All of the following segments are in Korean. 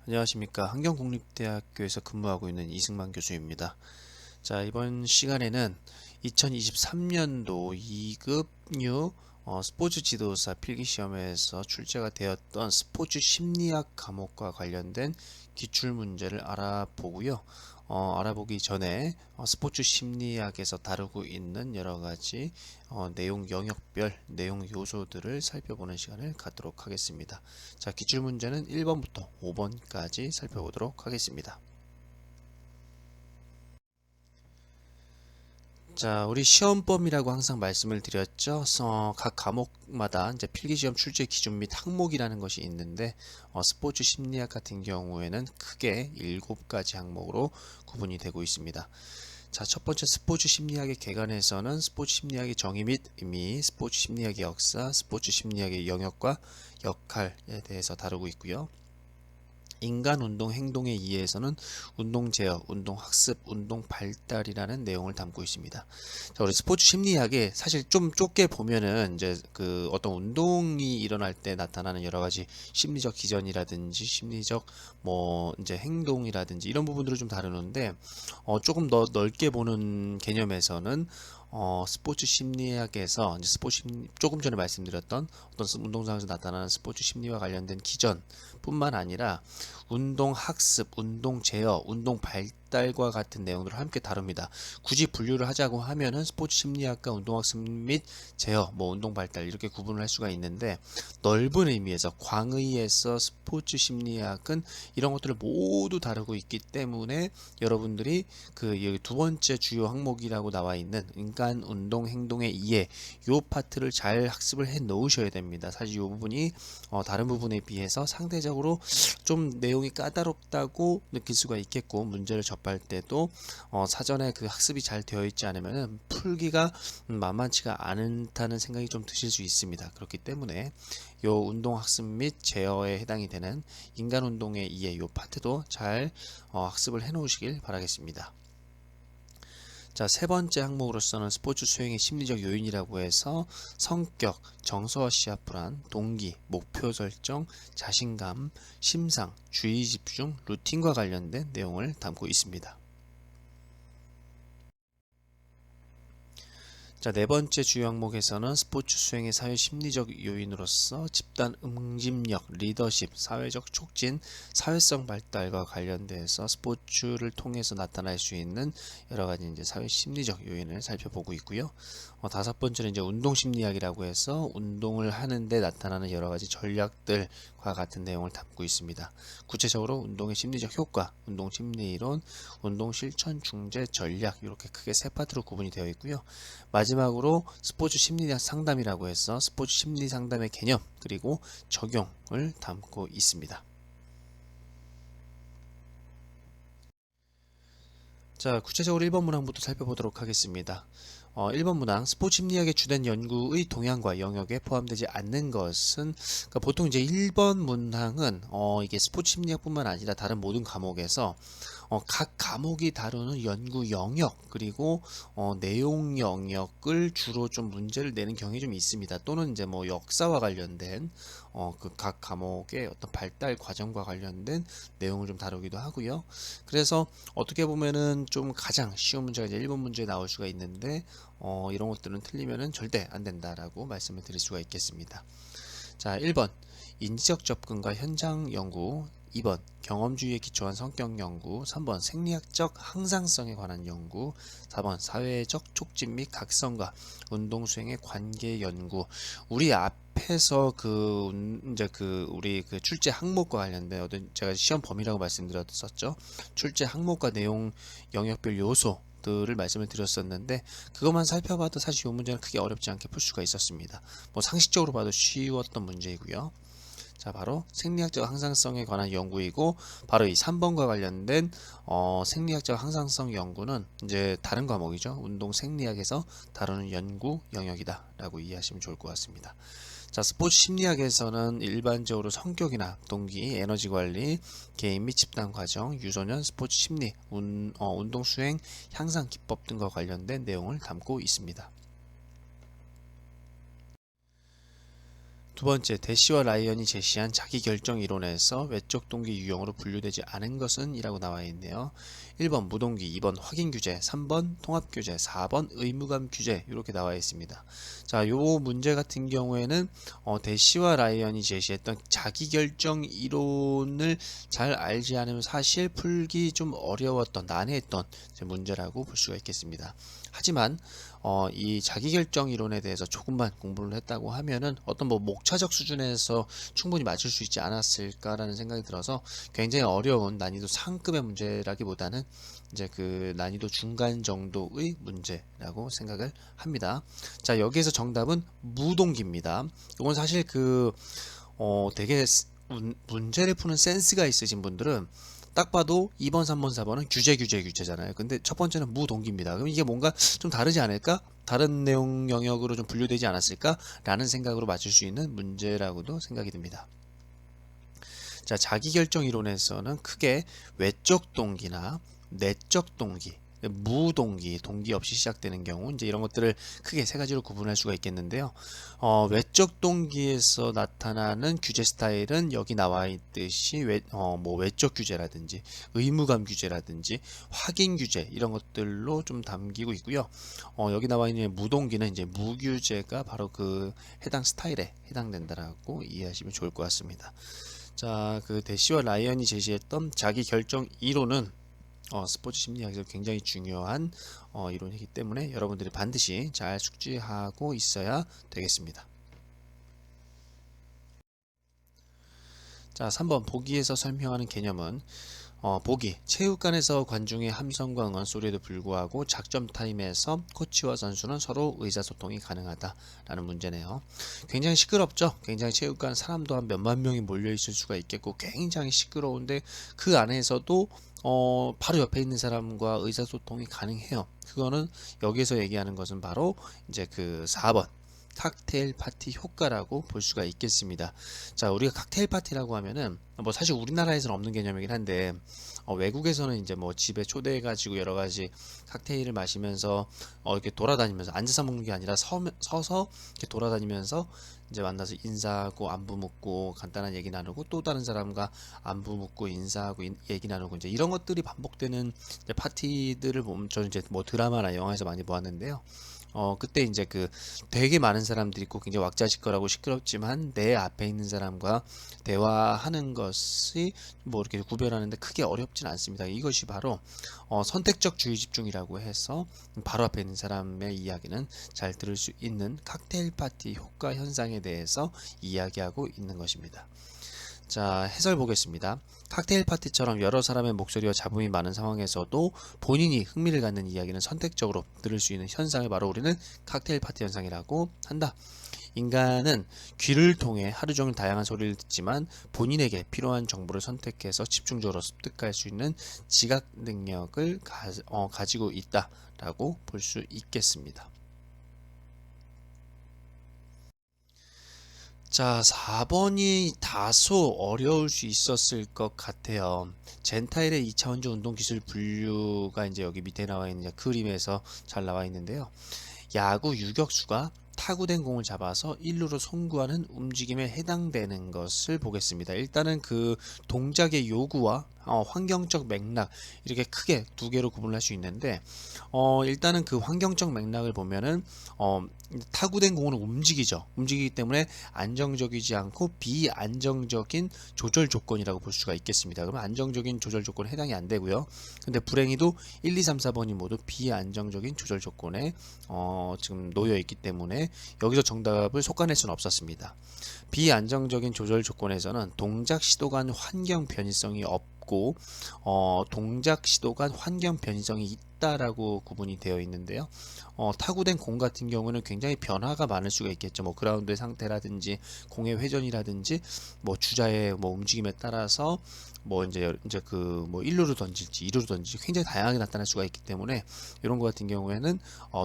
안녕하십니까. 한경국립대학교에서 근무하고 있는 이승만 교수입니다. 자, 이번 시간에는 2023년도 2급류 스포츠 지도사 필기시험에서 출제가 되었던 스포츠 심리학 과목과 관련된 기출문제를 알아보고요. 알아보기 전에 스포츠 심리학에서 다루고 있는 여러가지 내용 영역별 내용 요소들을 살펴보는 시간을 갖도록 하겠습니다. 자, 기출문제는 1번부터 5번까지 살펴보도록 하겠습니다. 자, 우리 시험범위라고 항상 말씀을 드렸죠. 각 과목마다 이제 필기시험 출제 기준 및 항목이라는 것이 있는데, 스포츠 심리학 같은 경우에는 크게 7가지 항목으로 구분이 되고 있습니다. 자, 첫 번째 스포츠 심리학의 개관에서는 스포츠 심리학의 정의 및 의미, 스포츠 심리학의 역사, 스포츠 심리학의 영역과 역할에 대해서 다루고 있고요. 인간 운동 행동에 의해서는 운동 제어, 운동 학습, 운동 발달이라는 내용을 담고 있습니다. 자, 우리 스포츠 심리학에 사실 좀 좁게 보면은 이제 그 어떤 운동이 일어날 때 나타나는 여러 가지 심리적 기전이라든지 심리적 뭐 이제 행동이라든지 이런 부분들을 좀 다루는데 조금 더 넓게 보는 개념에서는 스포츠 심리학에서 이제 조금 전에 말씀드렸던 어떤 운동장에서 나타나는 스포츠 심리와 관련된 기전뿐만 아니라 운동 학습, 운동 제어, 운동 발달과 같은 내용들을 함께 다룹니다. 굳이 분류를 하자고 하면은 스포츠 심리학과 운동 학습 및 제어, 뭐 운동 발달 이렇게 구분을 할 수가 있는데 넓은 의미에서 광의에서 스포츠 심리학은 이런 것들을 모두 다루고 있기 때문에 여러분들이 그 두 번째 주요 항목이라고 나와 있는 인간 운동 행동의 이해 요 파트를 잘 학습을 해 놓으셔야 됩니다. 사실 이 부분이 다른 부분에 비해서 상대적으로 좀 내용이 까다롭다고 느낄 수가 있겠고 문제를 접할 때도 사전에 그 학습이 잘 되어 있지 않으면 풀기가 만만치가 않다는 생각이 좀 드실 수 있습니다. 그렇기 때문에 요 운동 학습 및 제어에 해당이 되는 인간 운동의 이해 요 파트도 잘 학습을 해 놓으시길 바라겠습니다. 자, 세 번째 항목으로서는 스포츠 수행의 심리적 요인이라고 해서 성격, 정서시야 불안, 동기, 목표 설정, 자신감, 심상, 주의 집중, 루틴과 관련된 내용을 담고 있습니다. 자, 네 번째 주요 항목에서는 스포츠 수행의 사회 심리적 요인으로서 집단 응집력, 리더십, 사회적 촉진, 사회성 발달과 관련돼서 스포츠를 통해서 나타날 수 있는 여러 가지 이제 사회 심리적 요인을 살펴보고 있고요. 다섯 번째는 이제 운동 심리학이라고 해서 운동을 하는데 나타나는 여러 가지 전략들과 같은 내용을 담고 있습니다. 구체적으로 운동의 심리적 효과, 운동 심리 이론, 운동 실천 중재 전략 이렇게 크게 세 파트로 구분이 되어 있고요. 마지막으로 스포츠 심리학 상담이라고 해서 스포츠 심리 상담의 개념 그리고 적용을 담고 있습니다. 자, 구체적으로 1번 문항부터 살펴보도록 하겠습니다. 1번 문항 스포츠 심리학의 주된 연구의 동향과 영역에 포함되지 않는 것은 그러니까 보통 이제 1번 문항은 이게 스포츠 심리학뿐만 아니라 다른 모든 과목에서 각 과목이 다루는 연구 영역 그리고 내용 영역을 주로 좀 문제를 내는 경향이 좀 있습니다. 또는 이제 뭐 역사와 관련된 그 각 과목의 어떤 발달 과정과 관련된 내용을 좀 다루기도 하고요. 그래서 어떻게 보면은 좀 가장 쉬운 문제가 이제 1번 문제에 나올 수가 있는데 이런 것들은 틀리면은 절대 안 된다라고 말씀을 드릴 수가 있겠습니다. 자, 1번 인지적 접근과 현장 연구, 2번 경험주의에 기초한 성격 연구, 3번 생리학적 항상성에 관한 연구, 4번 사회적 촉진 및 각성과 운동 수행의 관계 연구. 우리 앞에서 이제 우리 그 출제 항목과 관련된 제가 시험 범위라고 말씀드렸었죠. 출제 항목과 내용 영역별 요소 들을 말씀을 드렸었는데 그것만 살펴봐도 사실 이 문제는 크게 어렵지 않게 풀 수가 있었습니다. 뭐 상식적으로 봐도 쉬웠던 문제이고요. 자, 바로 생리학적 항상성에 관한 연구이고 바로 이 3번과 관련된 생리학적 항상성 연구는 이제 다른 과목이죠. 운동 생리학에서 다루는 연구 영역이다라고 이해하시면 좋을 것 같습니다. 자, 스포츠 심리학에서는 일반적으로 성격이나 동기, 에너지 관리, 개인 및 집단 과정, 유소년, 스포츠 심리, 운동 수행, 향상 기법 등과 관련된 내용을 담고 있습니다. 두 번째, 대시와 라이언이 제시한 자기결정 이론에서 외적 동기 유형으로 분류되지 않은 것은 이라고 나와 있네요. 1번 무동기, 2번 확인 규제, 3번 통합 규제, 4번 의무감 규제 이렇게 나와 있습니다. 자, 요 문제 같은 경우에는 대시와 라이언이 제시했던 자기결정 이론을 잘 알지 않으면 사실 풀기 좀 어려웠던, 난해했던 문제라고 볼 수가 있겠습니다. 하지만 이 자기결정 이론에 대해서 조금만 공부를 했다고 하면은 어떤 뭐 목차적 수준에서 충분히 맞출 수 있지 않았을까라는 생각이 들어서 굉장히 어려운 난이도 상급의 문제라기보다는 이제 그 난이도 중간 정도의 문제라고 생각을 합니다. 자, 여기에서 정답은 무동기입니다. 이건 사실 되게 문제를 푸는 센스가 있으신 분들은 딱 봐도 2번, 3번, 4번은 규제잖아요. 근데 첫 번째는 무동기입니다. 그럼 이게 뭔가 좀 다르지 않을까? 다른 내용 영역으로 좀 분류되지 않았을까? 라는 생각으로 맞출 수 있는 문제라고도 생각이 듭니다. 자, 자기결정 이론에서는 크게 외적 동기나 내적 동기, 무동기, 동기 없이 시작되는 경우 이제 이런 것들을 크게 세 가지로 구분할 수가 있겠는데요. 외적 동기에서 나타나는 규제 스타일은 여기 나와 있듯이 뭐 외적 규제라든지 의무감 규제라든지 확인 규제 이런 것들로 좀 담기고 있고요. 여기 나와 있는 무동기는 이제 무규제가 바로 그 해당 스타일에 해당된다라고 이해하시면 좋을 것 같습니다. 자, 그 대시와 라이언이 제시했던 자기 결정 이론은 스포츠 심리학에서 굉장히 중요한 이론이기 때문에 여러분들이 반드시 잘 숙지하고 있어야 되겠습니다. 자, 3번 보기에서 설명하는 개념은 보기, 체육관에서 관중의 함성과 응원 소리에도 불구하고 작전 타임에서 코치와 선수는 서로 의사소통이 가능하다라는 문제네요. 굉장히 시끄럽죠? 굉장히 체육관 사람도 한 몇만 명이 몰려 있을 수가 있겠고 굉장히 시끄러운데 그 안에서도 바로 옆에 있는 사람과 의사소통이 가능해요. 그거는 여기서 얘기하는 것은 바로 이제 그 4번 칵테일 파티 효과라고 볼 수가 있겠습니다. 자, 우리가 칵테일 파티라고 하면은 뭐 사실 우리나라에서는 없는 개념이긴 한데 외국에서는 이제 뭐 집에 초대해가지고 여러 가지 칵테일을 마시면서 이렇게 돌아다니면서 앉아서 먹는 게 아니라 서서 이렇게 돌아다니면서 이제 만나서 인사하고 안부 묻고 간단한 얘기 나누고 또 다른 사람과 안부 묻고 인사하고 얘기 나누고 이제 이런 것들이 반복되는 이제 파티들을 보면 저는 이제 뭐 드라마나 영화에서 많이 보았는데요. 그때 이제 그 되게 많은 사람들이 있고 굉장히 왁자지껄하고 시끄럽지만 내 앞에 있는 사람과 대화하는 것이 뭐 이렇게 구별하는데 크게 어렵진 않습니다. 이것이 바로 선택적 주의 집중이라고 해서 바로 앞에 있는 사람의 이야기는 잘 들을 수 있는 칵테일 파티 효과 현상에 대해서 이야기하고 있는 것입니다. 자, 해설 보겠습니다. 칵테일 파티처럼 여러 사람의 목소리와 잡음이 많은 상황에서도 본인이 흥미를 갖는 이야기는 선택적으로 들을 수 있는 현상을 바로 우리는 칵테일 파티 현상이라고 한다. 인간은 귀를 통해 하루 종일 다양한 소리를 듣지만 본인에게 필요한 정보를 선택해서 집중적으로 습득할 수 있는 지각 능력을 가지고 있다라고 볼 수 있겠습니다. 자, 4번이 다소 어려울 수 있었을 것 같아요. 젠타일의 2차원적 운동 기술 분류가 이제 여기 밑에 나와 있는 그림에서 잘 나와 있는데요. 야구 유격수가 타구된 공을 잡아서 1루로 송구하는 움직임에 해당되는 것을 보겠습니다. 일단은 그 동작의 요구와 환경적 맥락 이렇게 크게 두 개로 구분할 수 있는데 일단은 그 환경적 맥락을 보면은 타구된 공은 움직이죠. 움직이기 때문에 안정적이지 않고 비안정적인 조절 조건이라고 볼 수가 있겠습니다. 그러면 안정적인 조절 조건에 해당이 안 되고요. 근데 불행히도 1, 2, 3, 4번이 모두 비안정적인 조절 조건에 지금 놓여 있기 때문에 여기서 정답을 속아낼 수는 없었습니다. 비안정적인 조절 조건에서는 동작 시도 간 환경 변이성이 없고 동작 시도 간 환경 변이성이 있다라고 구분이 되어 있는데요. 타구된 공 같은 경우는 굉장히 변화가 많을 수가 있겠죠. 뭐 그라운드의 상태라든지 공의 회전이라든지 뭐 주자의 뭐 움직임에 따라서 뭐 이제 그 뭐 1루로 던질지 2루로 던질지 굉장히 다양하게 나타날 수가 있기 때문에 이런 것 같은 경우에는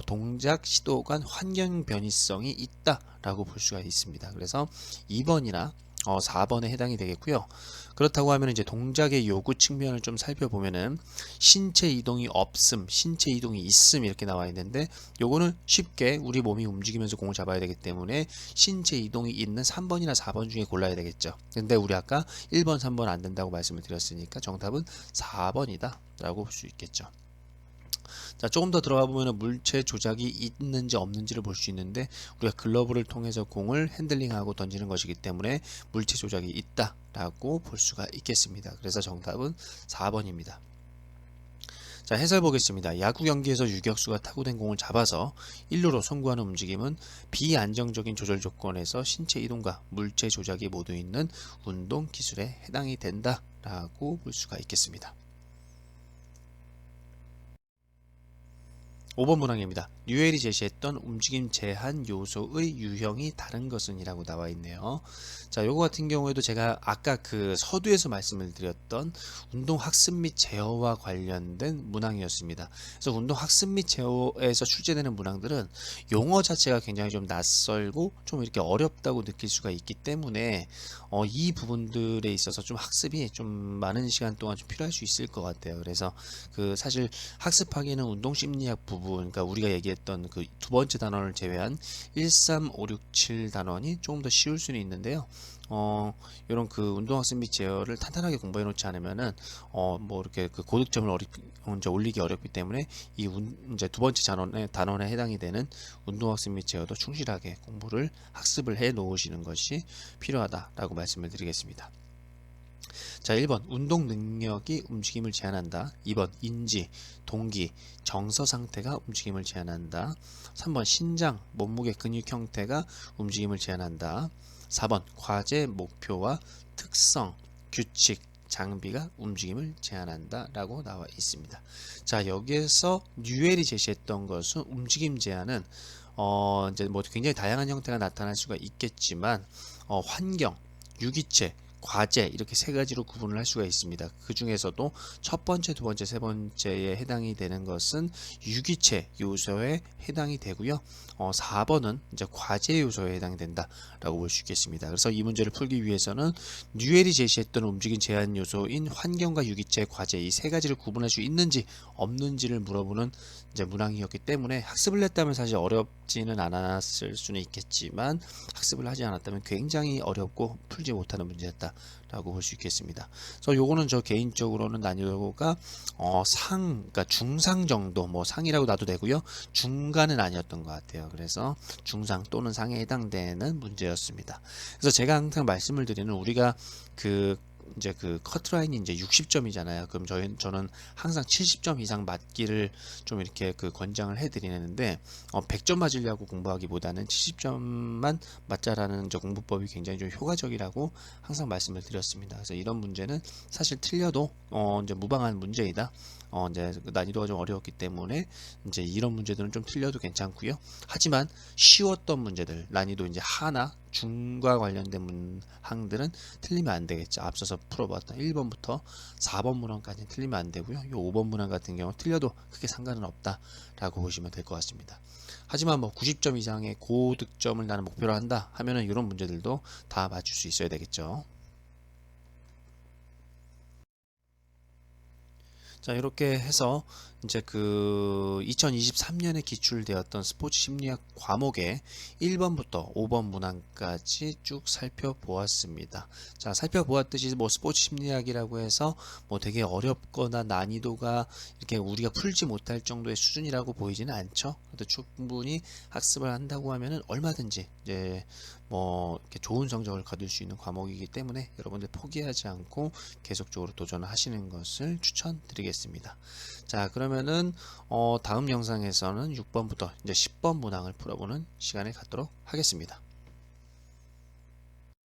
동작 시도 간 환경 변이성이 있다라고 볼 수가 있습니다. 그래서 2번이나 4번에 해당이 되겠고요. 그렇다고 하면 이제 동작의 요구 측면을 좀 살펴보면은 신체 이동이 없음, 신체 이동이 있음 이렇게 나와 있는데 요거는 쉽게 우리 몸이 움직이면서 공을 잡아야 되기 때문에 신체 이동이 있는 3번이나 4번 중에 골라야 되겠죠. 근데 우리 아까 1번, 3번 안 된다고 말씀을 드렸으니까 정답은 4번이다 라고 볼 수 있겠죠. 자, 조금 더 들어가 보면 물체 조작이 있는지 없는지를 볼 수 있는데 우리가 글러브를 통해서 공을 핸들링하고 던지는 것이기 때문에 물체 조작이 있다라고 볼 수가 있겠습니다. 그래서 정답은 4번입니다. 자, 해설 보겠습니다. 야구 경기에서 유격수가 타구된 공을 잡아서 1루로 송구하는 움직임은 비안정적인 조절 조건에서 신체 이동과 물체 조작이 모두 있는 운동 기술에 해당이 된다라고 볼 수가 있겠습니다. 5번 문항입니다. 뉴엘이 제시했던 움직임 제한 요소의 유형이 다른 것은 이라고 나와 있네요. 자, 요거 같은 경우에도 제가 아까 그 서두에서 말씀을 드렸던 운동 학습 및 제어와 관련된 문항이었습니다. 그래서 운동 학습 및 제어에서 출제되는 문항들은 용어 자체가 굉장히 좀 낯설고 좀 이렇게 어렵다고 느낄 수가 있기 때문에 이 부분들에 있어서 좀 학습이 좀 많은 시간 동안 좀 필요할 수 있을 것 같아요. 그래서 그 사실 학습하기에는 운동 심리학 부분, 그러니까 우리가 얘기했던 그 두 번째 단원을 제외한 1, 3, 5, 6, 7 단원이 조금 더 쉬울 수는 있는데요. 이런 그 운동학습 및 제어를 탄탄하게 공부해 놓지 않으면은 뭐 이렇게 그 고득점을 이제 올리기 어렵기 때문에 이제 두 번째 단원에 해당이 되는 운동학습 및 제어도 충실하게 공부를 학습을 해 놓으시는 것이 필요하다라고 말씀을 드리겠습니다. 자, 1번 운동 능력이 움직임을 제한한다. 2번 인지, 동기, 정서 상태가 움직임을 제한한다. 3번 신장, 몸무게 근육 형태가 움직임을 제한한다. 4번 과제, 목표와 특성, 규칙, 장비가 움직임을 제한한다 라고 나와 있습니다. 자, 여기에서 뉴엘이 제시했던 것은 움직임 제한은 이제 뭐 굉장히 다양한 형태가 나타날 수가 있겠지만 환경, 유기체, 과제 이렇게 세 가지로 구분을 할 수가 있습니다. 그 중에서도 첫 번째, 두 번째, 세 번째에 해당이 되는 것은 유기체 요소에 해당이 되고요. 4번은 이제 과제 요소에 해당이 된다라고 볼 수 있겠습니다. 그래서 이 문제를 풀기 위해서는 뉴엘이 제시했던 움직임 제한 요소인 환경과 유기체, 과제 이 세 가지를 구분할 수 있는지 없는지를 물어보는 이제 문항이었기 때문에 학습을 했다면 사실 어렵지는 않았을 수는 있겠지만 학습을 하지 않았다면 굉장히 어렵고 풀지 못하는 문제였다라고 볼 수 있겠습니다. 그래서 요거는 저 개인적으로는 난이도가 그러니까 중상 정도, 뭐 상이라고 놔도 되고요. 중간은 아니었던 것 같아요. 그래서 중상 또는 상에 해당되는 문제였습니다. 그래서 제가 항상 말씀을 드리는 우리가 이제 그 커트라인이 이제 60점이잖아요. 그럼 저는 항상 70점 이상 맞기를 좀 이렇게 그 권장을 해드리는데 100점 맞으려고 공부하기보다는 70점만 맞자라는 저 공부법이 굉장히 좀 효과적이라고 항상 말씀을 드렸습니다. 그래서 이런 문제는 사실 틀려도 이제 무방한 문제이다. 이제 난이도가 좀 어려웠기 때문에 이제 이런 문제들은 좀 틀려도 괜찮고요. 하지만 쉬웠던 문제들, 난이도 이제 하나, 중과 관련된 문항들은 틀리면 안 되겠죠. 앞서서 풀어봤던 1번부터 4번 문항까지 틀리면 안 되고요. 이 5번 문항 같은 경우 틀려도 크게 상관은 없다라고 보시면 될 것 같습니다. 하지만 뭐 90점 이상의 고득점을 나는 목표로 한다 하면은 이런 문제들도 다 맞출 수 있어야 되겠죠. 자, 이렇게 해서 이제 그 2023년에 기출되었던 스포츠 심리학 과목의 1번부터 5번 문항까지 쭉 살펴보았습니다. 자, 살펴보았듯이 뭐 스포츠 심리학이라고 해서 뭐 되게 어렵거나 난이도가 이렇게 우리가 풀지 못할 정도의 수준이라고 보이지는 않죠. 그래도 충분히 학습을 한다고 하면은 얼마든지 이제 뭐 이렇게 좋은 성적을 거둘 수 있는 과목이기 때문에 여러분들 포기하지 않고 계속적으로 도전하시는 것을 추천드리겠습니다. 자, 그러면은 다음 영상에서는 6번부터 이제 10번 문항을 풀어보는 시간을 갖도록 하겠습니다.